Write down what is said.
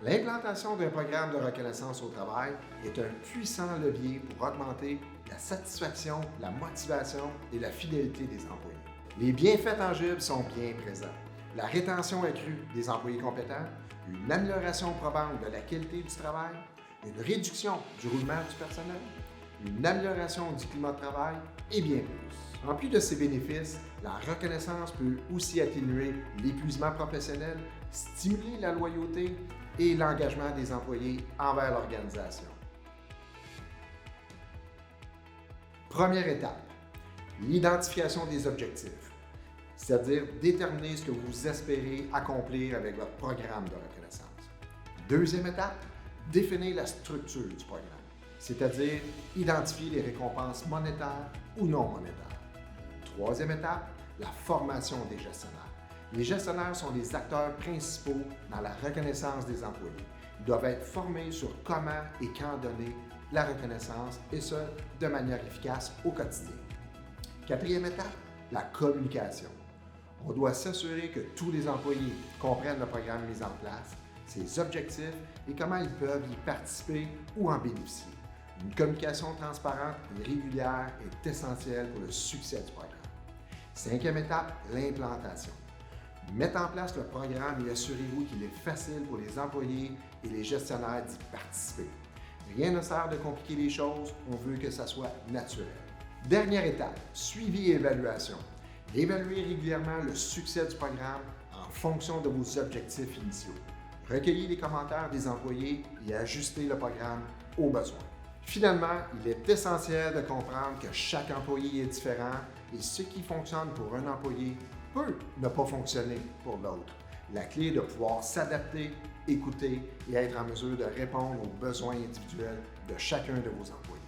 L'implantation d'un programme de reconnaissance au travail est un puissant levier pour augmenter la satisfaction, la motivation et la fidélité des employés. Les bienfaits tangibles sont bien présents. La rétention accrue des employés compétents, une amélioration probante de la qualité du travail, une réduction du roulement du personnel, une amélioration du climat de travail et bien plus. En plus de ces bénéfices, la reconnaissance peut aussi atténuer l'épuisement professionnel, stimuler la loyauté et l'engagement des employés envers l'organisation. Première étape, l'identification des objectifs, c'est-à-dire déterminer ce que vous espérez accomplir avec votre programme de reconnaissance. Deuxième étape, définir la structure du programme, c'est-à-dire identifier les récompenses monétaires ou non monétaires. Troisième étape, la formation des gestionnaires. Les gestionnaires sont les acteurs principaux dans la reconnaissance des employés. Ils doivent être formés sur comment et quand donner la reconnaissance, et ce, de manière efficace au quotidien. Quatrième étape, la communication. On doit s'assurer que tous les employés comprennent le programme mis en place, ses objectifs et comment ils peuvent y participer ou en bénéficier. Une communication transparente et régulière est essentielle pour le succès du programme. Cinquième étape, l'implantation. Mettez en place le programme et assurez-vous qu'il est facile pour les employés et les gestionnaires d'y participer. Rien ne sert de compliquer les choses, on veut que ça soit naturel. Dernière étape, suivi et évaluation. Évaluez régulièrement le succès du programme en fonction de vos objectifs initiaux. Recueillez les commentaires des employés et ajustez le programme aux besoins. Finalement, il est essentiel de comprendre que chaque employé est différent et ce qui fonctionne pour un employé peut ne pas fonctionner pour l'autre. La clé est de pouvoir s'adapter, écouter et être en mesure de répondre aux besoins individuels de chacun de vos employés.